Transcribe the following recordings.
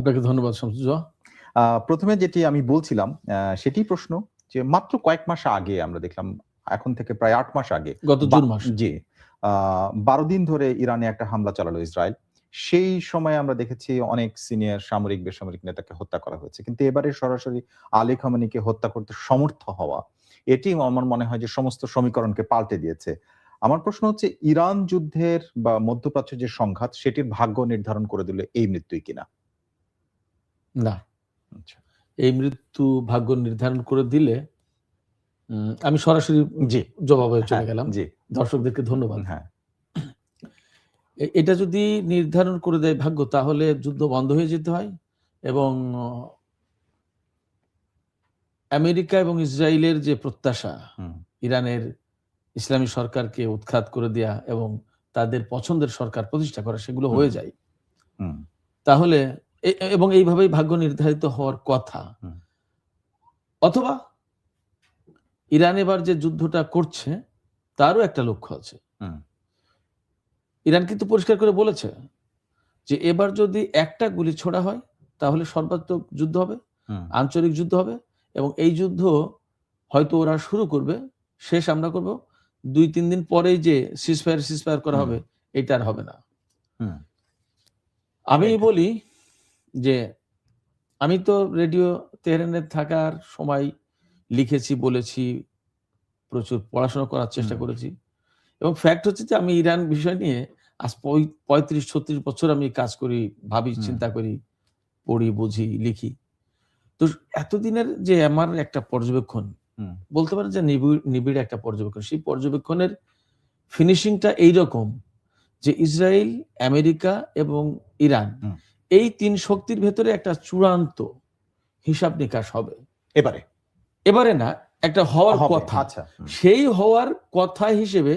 আপনাকে ধন্যবাদ শামসুজ্জোহা। প্রথমে যেটি আমি বলছিলাম সেটি প্রশ্ন যে মাত্র কয়েক মাস আগে আমরা দেখলাম, এখন থেকে প্রায় ৮ মাস আগে গত জুন মাস। জি ১২ দিন ধরে ইরানে একটা হামলা চালালো ইসরায়েল। সেই সময় আমরা দেখেছি অনেক সিনিয়র সামরিক বেসামরিক নেতাকে হত্যা করা হয়েছে। কিন্তু এবারে সরাসরি আলী খামেনিকে হত্যা করতে সমর্থ হওয়া, এটি আমার মনে হয় যে সমস্ত সমীকরণকে পাল্টে দিয়েছে। আমার প্রশ্ন হচ্ছে ইরান যুদ্ধের বা মধ্যপ্রাচ্যের যে সংঘাত সেটির ভাগ্য নির্ধারণ করে দিল এই মৃত্যুই কিনা? না, আচ্ছা। এই মৃত্যু ভাগ্য নির্ধারণ করে দিলে আমি সরাসরি জি। জবাবে চলে হ্যাঁ, গেলাম। জি। দর্শকদেরকে ধন্যবাদ। হ্যাঁ। এটা যদি নির্ধারণ করে দেয় ভাগ্য, তাহলে যুদ্ধ বন্ধ হয়ে যেতে হয় এবং আমেরিকা এবং ইসরায়েলের যে প্রত্যাশা, ইরানের ইসলামী সরকারকে উৎখাত করে দেয়া এবং তাদের পছন্দের সরকার প্রতিষ্ঠা করা, সেগুলো হয়ে যায়। তাহলে এবং এইভাবেই ভাগ্য নির্ধারিত হওয়ার কথা। অথবা ইরান এবার যে যুদ্ধটা করছে তারও একটা লক্ষ্য আছে। ইরান কিন্তু পরিষ্কার করে বলেছে যে এবার যদি একটা গুলি ছোড়া হয় তাহলে সর্বাত্মক যুদ্ধ হবে, আঞ্চলিক যুদ্ধ হবে এবং এই যুদ্ধ হয়তো ওরা শুরু করবে, শেষ আমরা করব ২-৩ দিন পরেই যে সিজফায়ার করা হবে, এটা আর হবে না। আমি বলি যে আমি তো রেডিও তেহরানে থাকার সময় লিখেছি, বলেছি, প্রচুর পড়াশোনা করার চেষ্টা করেছি এবং ফ্যাক্ট হচ্ছে যে আমি ইরান বিষয় নিয়ে আজ ৩৫-৩৬ বছর আমি কাজ করি, ভাবি, চিন্তা করি, পড়ি, বুঝি, লিখি। তো এতদিনের যে আমার একটা পর্যবেক্ষণ, বলতে পারেন যে নিবিড় একটা পর্যবেক্ষণ, সেই পর্যবেক্ষণের ফিনিশিংটা এইরকম যে ইসরায়েল, আমেরিকা এবং ইরান, এই ৩ শক্তির ভেতরে একটা চূড়ান্ত হিসাব নিকাশ হবে এবারে না, একটা হওয়ার কথা। সেই হওয়ার কথা হিসেবে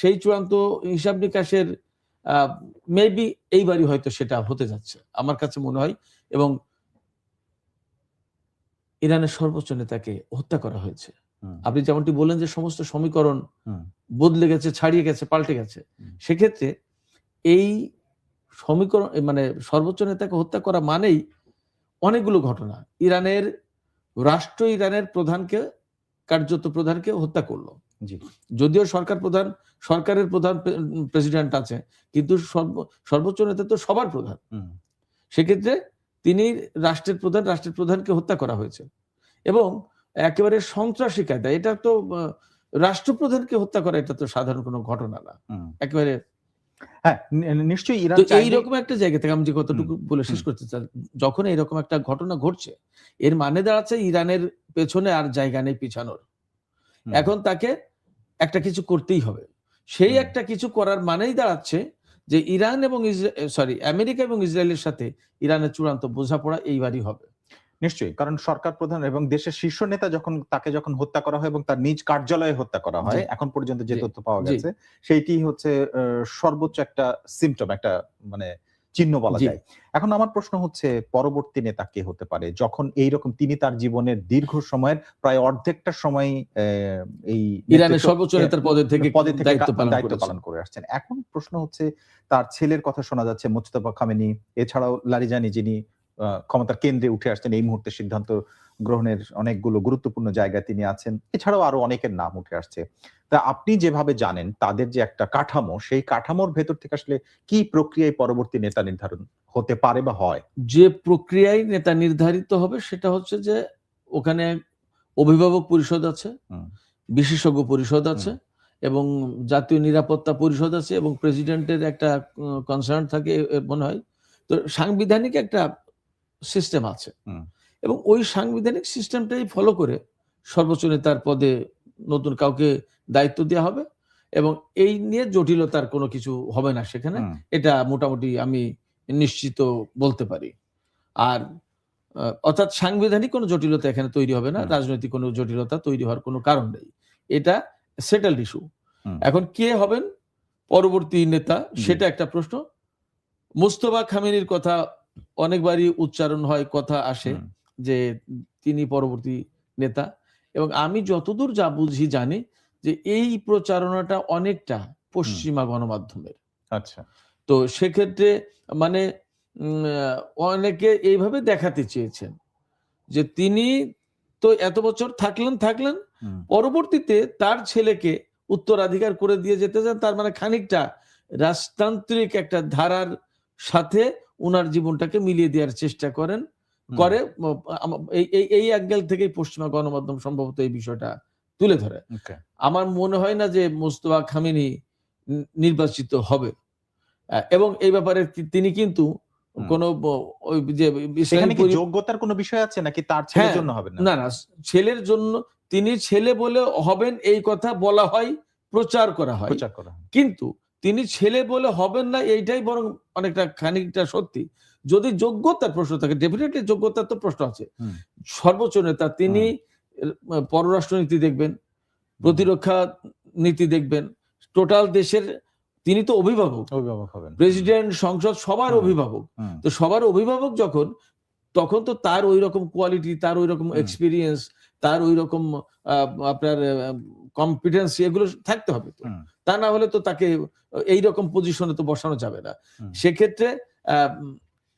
সেই চূড়ান্ত হিসাব নিকাশের মেবি এইবারই হয়তো সেটা হতে যাচ্ছে আমার কাছে মনে হয়। এবং ইরানের সর্বোচ্চ নেতাকে হত্যা করা হয়েছে। আপনি যেমনটি বললেন যে সমস্ত সমীকরণ বদলে গেছে, ছাড়িয়ে গেছে, পাল্টে গেছে, সেক্ষেত্রে এই সমীকরণ মানে সর্বোচ্চ নেতাকে হত্যা করা মানেই অনেকগুলো ঘটনা। ইরানের কার্যত প্রধানকে হত্যা করলো। যদিও সরকারের প্রধান প্রেসিডেন্ট আছে, কিন্তু সর্বোচ্চ নেতা তো সবার প্রধান। সেক্ষেত্রে তিনি রাষ্ট্রের প্রধানকে হত্যা করা হয়েছে এবং একেবারে সন্ত্রাসী কায়দায়। এটা তো রাষ্ট্রপ্রধানকে হত্যা করা, এটা তো সাধারণ কোনো ঘটনা না। একেবারে নিশ্চয়ই ইরান এইরকম একটা জায়গা থেকে আমি যে কতটুকু বলে শেষ করতে চাই, যখন এইরকম একটা ঘটনা ঘটছে, এর মানে দাঁড়াচ্ছে ইরানের পেছনে আর জায়গা নেই পিছানোর। এখন তাকে একটা কিছু করতেই হবে। সেই একটা কিছু করার মানেই দাঁড়াচ্ছে যে ইরান এবং আমেরিকা এবং ইসরায়েলের সাথে ইরানের চূড়ান্ত বোঝাপড়া এইবারই হবে। নিশ্চয়ই, কারণ সরকার প্রধান এবং দেশের শীর্ষ নেতা তাকে যখন হত্যা করা হয় এবং তার নিজ কার্যালয়ে হত্যা করা হয়, এখন পর্যন্ত যে তথ্য পাওয়া গেছে সেইটি হচ্ছে সর্বোচ্চ একটা সিম্পটম, একটা মানে চিহ্ন বলা যায়। এখন আমার প্রশ্ন হচ্ছে পরবর্তী নেতা কে হতে পারে, যখন এইরকম তিনি তার জীবনের দীর্ঘ সময়ের প্রায় অর্ধেকটা সময় এই ইরানের সর্বোচ্চ নেতার পদে থেকে দায়িত্ব পালন করে আসছেন। এখন প্রশ্ন হচ্ছে তার ছেলের কথা শোনা যাচ্ছে, মোজতবা খামেনি, এছাড়াও লারিজানি, যিনি ক্ষমতার কেন্দ্রে উঠে আসছেন এই মুহূর্তে, সিদ্ধান্ত গ্রহণের অনেকগুলো গুরুত্বপূর্ণ জায়গায় তিনি আছেন, এছাড়াও আরো অনেকের নাম উঠে আসছে। তা আপনি যেভাবে জানেন তাদের যে একটা কাঠামো, সেই কাঠামোর ভেতর থেকে আসলে কি প্রক্রিয়ায় পরবর্তী নেতা নির্ধারণ হতে পারে বা হয়? যে প্রক্রিয়ায় নেতা নির্ধারিত হবে সেটা হচ্ছে যে ওখানে অভিভাবক পরিষদ আছে, বিশেষজ্ঞ পরিষদ আছে এবং জাতীয় নিরাপত্তা পরিষদ আছে এবং প্রেসিডেন্টের একটা কনসার্ন থাকে মনে হয়। তো সাংবিধানিক একটা সিস্টেম আছে এবং ওই সাংবিধানিক সিস্টেমটাই ফলো করে সর্বোচ্চ নেতার পদে নতুন কাউকে দায়িত্ব দেওয়া হবে এবং এই নিয়ে জটিলতার কোনো কিছু হবে না সেখানে। এটা মোটামুটি আমি নিশ্চিত বলতে পারি। আর অর্থাৎ সাংবিধানিক কোনো জটিলতা এখানে তৈরি হবে না, রাজনৈতিক কোনো জটিলতা তৈরি হওয়ার কোনো কারণ নেই। এটা সেটেলড ইস্যু। এখন কে হবেন পরবর্তী নেতা সেটা একটা প্রশ্ন। মোজতবা খামেনির কথা অনেকবারই উচ্চারণ হয়, কথা আসে যে তিনি পরবর্তী নেতা এবং আমি যতদূর যা বুঝি জানি যে এই প্রচারণাটা অনেকটা পশ্চিমা গণমাধ্যমের। আচ্ছা। তো সেক্ষেত্রে মানে অনেকে এইভাবে দেখাতে চেয়েছেন যে তিনি তো এত বছর থাকলেন, পরবর্তীতে তার ছেলেকে উত্তরাধিকার করে দিয়ে যেতে চান, তার মানে খানিকটা রাজতান্ত্রিক একটা ধারার সাথে উনার জীবনটাকে মিলিয়ে দেওয়ার চেষ্টা করে এই অ্যাঙ্গেল থেকেই পশ্চিমা গণমাধ্যম সম্ভবত এই বিষয়টা তুলে ধরে। আমার মনে হয় না যে মোস্তফা খামেনি নির্বাচিত হবে, এবং এই ব্যাপারে তিনি কিন্তু কোনো ওই যে সেখানে কি যোগ্যতার কোনো বিষয় আছে নাকি তার ছেলের জন্য হবে না? না, ছেলের জন্য, তিনি ছেলে বলে হবেন এই কথা বলা হয়, প্রচার করা হয়, কিন্তু তিনি ছেলে বলে হবেন না এইটাই বরং অনেকটা খানিকটা সত্যি। যদি যোগ্যতার প্রশ্ন থাকে, ডেফিনেটলি যোগ্যতার তো প্রশ্ন আছে। সর্বোচ্চ নেতা, তিনি পররাষ্ট্রনীতি দেখবেন, প্রতিরক্ষা নীতি দেখবেন, টোটাল দেশের তিনি তো অভিভাবক হবেন, প্রেসিডেন্ট, সংসদ সবার অভিভাবক। তো সবার অভিভাবক যখন, তখন তো তার ওই রকম কোয়ালিটি, তার ওই রকম এক্সপিরিয়েন্স, তার ওই রকম আপনার কম্পিটেন্স এগুলো থাকতে হবে। তো তা না হলে তো তাকে এই রকম পজিশনে তো বসানো যাবে না। সেক্ষেত্রে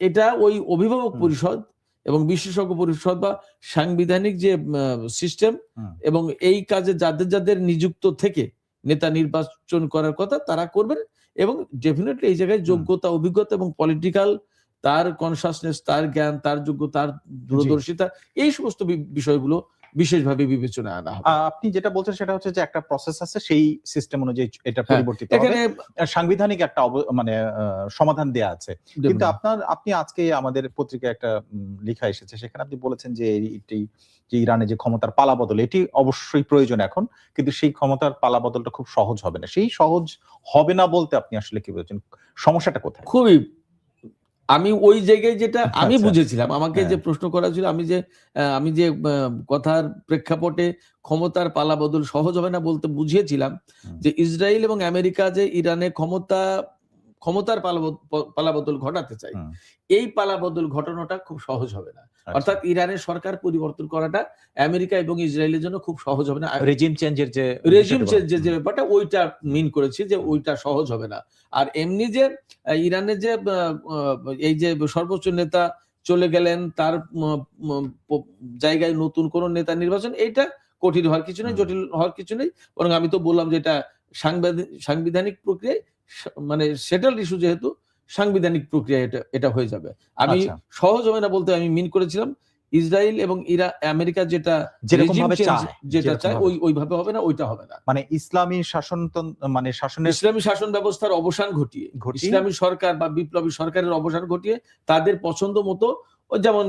এটা ওই অভিভাবক পরিষদ এবং বিশেষজ্ঞ পরিষদ বা সাংবিধানিক যে সিস্টেম এবং এই কাজে যাদের নিযুক্ত থেকে নেতা নির্বাচন করার কথা তারা করবেন, এবং ডেফিনেটলি এই জায়গায় যোগ্যতা, অভিজ্ঞতা এবং পলিটিক্যাল তার কনসাসনেস, তার জ্ঞান, তার যোগ্যতা, তার দূরদর্শিতা, এই সমস্ত বিষয়গুলো বিশেষভাবে বিবেচনায় আনা হবে। আপনি যেটা বলছেন সেটা হচ্ছে যে একটা প্রসেস আছে, সেই সিস্টেম অনুযায়ী এটা পরিবর্তিত হবে, সাংবিধানিক একটা মানে সমাধান দেয়া আছে। কিন্তু আপনি আজকে আমাদের পত্রিকায় একটা লেখা এসেছে, সেখানে আপনি বলেছেন যে যে ইরানে যে ক্ষমতার পালাবদল, এটি অবশ্যই প্রয়োজন এখন, কিন্তু সেই ক্ষমতার পালাবদলটা খুব সহজ হবে না। সেই সহজ হবে না বলতে আপনি আসলে কি বলছেন, সমস্যাটা কোথায়? খুবই, আমি ওই জায়গায় যেটা আমি বুঝেছিলাম, আমাকে যে প্রশ্ন করা ছিল, আমি যে কথার প্রেক্ষাপটে ক্ষমতার পালাবদল সহজ হবে না বলতে বুঝিয়েছিলাম যে ইসরায়েল এবং আমেরিকা যে ইরানে ক্ষমতার পালাবদল ঘটাতে চাই, এই পালাবদল ঘটানোটা খুব সহজ হবে না। অর্থাৎ ইরানের সরকার পরিবর্তন করাটা আমেরিকা এবং ইসরায়েলের জন্য খুব সহজ হবে না। রেজিম চেঞ্জের যে ব্যাপারটা, ওইটা মিন করেছি যে ওইটা সহজ হবে না। আর এমনি যে ইরানের যে এই যে সর্বোচ্চ নেতা চলে গেলেন, তার জায়গায় নতুন কোন নেতা নির্বাচন, এইটা কঠিন হওয়ার কিছু নেই, জটিল হওয়ার কিছু নেই। বরং আমি তো বললাম যে এটা সাংবিধানিক প্রক্রিয়ায়, মানে সেটেলড ইস্যু, যেহেতু সাংবিধানিক প্রক্রিয়া এটা হয়ে যাবে। আমি সহজ হবে না বলতে আমি মিন করেছিলাম ইসরায়েল এবং আমেরিকা যেটা চায় ওইভাবে হবে না, ওইটা হবে না। মানে ইসলামী শাসন ব্যবস্থার অবসান ঘটিয়ে, ইসলামী সরকার বা বিপ্লবী সরকারের অবসান ঘটিয়ে তাদের পছন্দ মতো, যেমন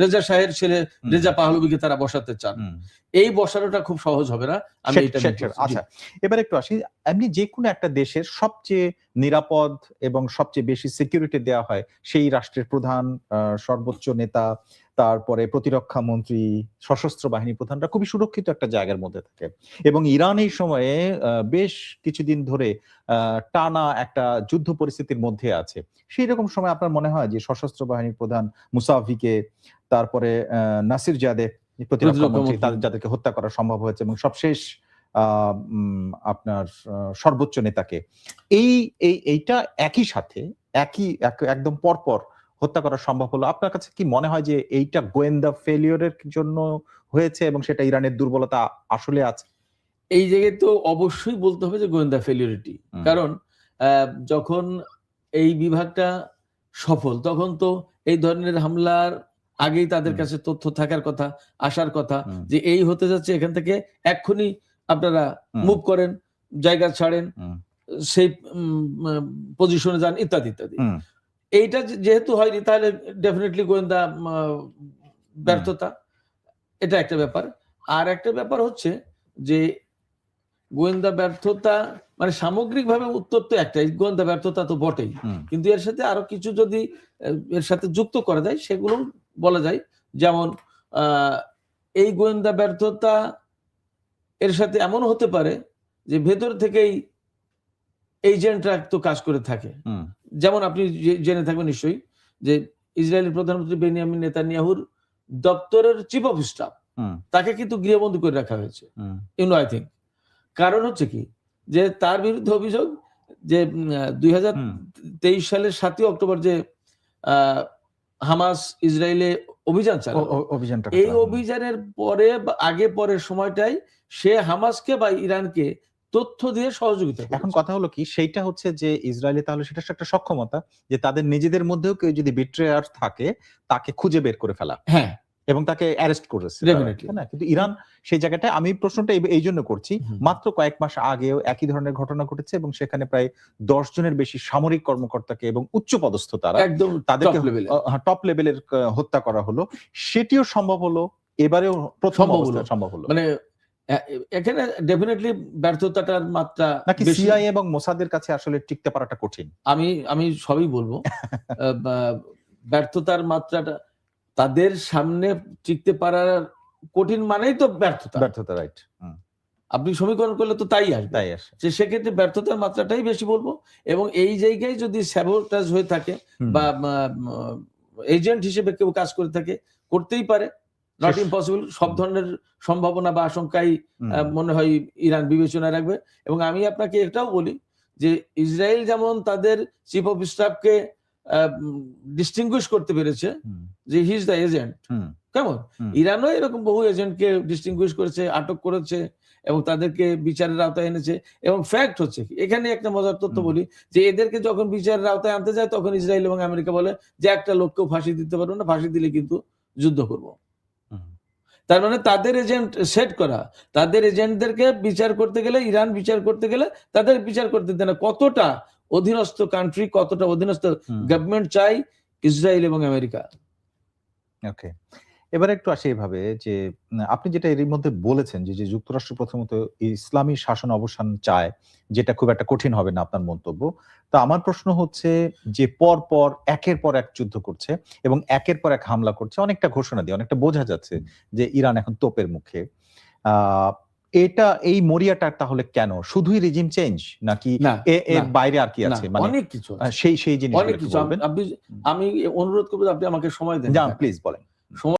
রেজা শাহের ছেলে রেজা পাহলভিকে তারা বসাতে চান, এই বসানোটা খুব সহজ হবে না। আমি এটা আচ্ছা, এবার একটু আসি, এমনি যে কোনো একটা দেশের সবচেয়ে নিরাপদ এবং সবচেয়ে বেশি সিকিউরিটি দেওয়া হয় সেই রাষ্ট্রের প্রধান, সর্বোচ্চ নেতা, তারপরে প্রতিরক্ষা মন্ত্রী, সশস্ত্র বাহিনী প্রধানরা খুবই সুরক্ষিত একটা জায়গার মধ্যে থাকে। এবং ইরান এই সময়ে বেশ কিছুদিন ধরে টানা একটা যুদ্ধ পরিস্থিতির মধ্যে আছে। সেই রকম সময় আপনার মনে হয় যে সশস্ত্র বাহিনীর প্রধান মুসাভিকে, তারপরে নাসির জাদে প্রতিরক্ষা মন্ত্রী, যাদেরকে হত্যা করা সম্ভব হয়েছে, এবং সবশেষ আপনার সর্বোচ্চ নেতাকে, এইটা একই সাথে একদম পরপর হত্যা করা সম্ভব হলো, আপনার কাছে কি মনে হয় যে এইটা গোয়েন্দা ফেলিওরের জন্য হয়েছে এবং সেটা ইরানের দুর্বলতা আসলে আছে? এই জায়গায় তো অবশ্যই বলতে হবে যে গোয়েন্দা ফেলিওরিটি। কারণ যখন এই বিভাগটা সফল, তখন তো এই ধরনের হামলার আগেই তাদের কাছে তথ্য থাকার কথা, আসার কথা, যে এই হতে যাচ্ছে, এখান থেকে এক্ষুনি আপনারা মুভ করেন, জায়গা ছাড়েন, সেই পজিশনে যান, ইত্যাদি ইত্যাদি। এইটা যেহেতু হয়নি, তাহলে ডেফিনেটলি গোয়েন্দা ব্যর্থতা, এটা একটা ব্যাপার। আর একটা ব্যাপার হচ্ছে যে গোয়েন্দা ব্যর্থতা মানে সামগ্রিকভাবে উত্তর তো একটাই, গোয়েন্দা ব্যর্থতা তো বটেই, কিন্তু এর সাথে আরো কিছু যদি এর সাথে যুক্ত করা যায় সেগুলো বলা যায়। যেমন এই গোয়েন্দা ব্যর্থতা এর সাথে এমন হতে পারে যে ভেতর থেকেই এজেন্টরা তো কাজ করে থাকে। যেমন আপনি জেনে থাকবেন নিশ্চয়ই যে ইসরায়েলের প্রধানমন্ত্রী বেনিয়ামিন নেতানিয়াহুর দপ্তরের চিফ অফ স্টাফ, তাকে কিন্তু গৃহবন্দী করে রাখা হয়েছে। আই থিঙ্ক কারণ হচ্ছে কি, যে তার বিরুদ্ধে অভিযোগ যে 2023 সালের 7 অক্টোবর যে হামাস ইসরায়েলে অভিযান চালালো। অভিযানটা এই অভিযানের পরে বা আগে পরের সময়টাই সে হামাসকে বা ইরানকে তথ্য দিয়ে সহযোগিতা করেছে। এখন কথা হলো কি, সেইটা হচ্ছে যে ইসরায়েলে তাহলে সেটা একটা সক্ষমতা যে তাদের নিজেদের মধ্যেও কেউ যদি বিট্রেয়ার থাকে তাকে খুঁজে বের করে ফেলা, হ্যাঁ, এবং তাকে অ্যারেস্ট করেছে, Definitely. তাই না? কিন্তু ইরান সেই জায়গাটায়, আমি প্রশ্নটা এই জন্য করছি, মাত্র কয়েক মাস আগেও একই ধরনের ঘটনা ঘটেছে এবং সেখানে প্রায় 10 জনের বেশি সামরিক কর্মকর্তাকে এবং উচ্চ পদস্থ তারা একদম তাদেরকে top level এ। টপ লেভেলের হত্যা করা হলো। সেটিও সম্ভব হলো, এবারেও প্রথম সম্ভব হলো। অবস্থায় সম্ভব হলো। মানে এখানে ডেফিনেটলি ব্যর্থতাটার মাত্রা নাকি বেশি। সিআইএ এবং মোসাদের কাছে আসলে টিকতে পারাটা কঠিন? আমি সবই বলবো। ব্যর্থতার মাত্রাটা তাদের সামনে টিকতে পারার কঠিন মানেই তো ব্যর্থতা। রাইট। আপনি সমীকরণ করলে তো তাই আসবে। তাই আসে। যে সেক্ষেত্রে ব্যর্থতার মাত্রাটাই বেশি বলবো, এবং এই জায়গায় যদি স্যাবোটাজ হয়ে থাকে বা এজেন্ট হিসেবে কেউ কাজ করে থাকে, করতেই পারে, নট ইম্পসিবল। সব ধরনের সম্ভাবনা বা আশঙ্কাই মনে হয় ইরান বিবেচনায় রাখবে। এবং আমি আপনাকে এটাও বলি যে ইসরায়েল যেমন তাদের চিফ অফ স্টাফকে ডিস্টিংগুইশ করতে পেরেছে যে হি ইজ দ্য এজেন্ট, কেমন ইরানও এরকম বহু এজেন্টকে ডিস্টিংগুইশ করেছে, আটক করেছে এবং তাদেরকে বিচারের আওতায় এনেছে। এবং ফ্যাক্ট হচ্ছে এখানে একটা মজার তথ্য বলি যে এদেরকে যখন বিচারের আওতায় আনতে যায় তখন ইসরায়েল এবং আমেরিকা বলে যে একটা লোককেও ফাঁসি দিতে পারবো না, ফাঁসি দিলে কিন্তু যুদ্ধ করব। তার মানে তাদের এজেন্ট সেট করা, তাদের এজেন্টদেরকে বিচার করতে গেলে, ইরান বিচার করতে গেলে তাদের বিচার করতে দেয় না। কতটা অধীনস্থ কান্ট্রি, কতটা অধীনস্থ গভর্নমেন্ট চাই ইসরায়েল এবং আমেরিকা। ওকে, এবারে একটু আসি এইভাবে যে আপনি যেটা এর মধ্যে বলেছেন যে যুক্তরাষ্ট্র প্রথমত ইসলামী শাসন অবসান চায়, যেটা খুব একটা কঠিন হবে না আপনার মন্তব্য। তো আমার প্রশ্ন হচ্ছে যে পর পর একের পর এক যুদ্ধ করছে এবং একের পর এক হামলা করছে, অনেকটা ঘোষণা দিয়ে অনেকটা বোঝা যাচ্ছে যে ইরান এখন তোপের মুখে। এটা এই মরিয়াটা তাহলে কেন? শুধুই রিজিম চেঞ্জ নাকি এর বাইরে আর কি আছে? মানে অনেক কিছু, সেই জিনিস অনেক কিছু। আমি অনুরোধ করবো আপনি আমাকে সময় দেন। প্লিজ বলেন।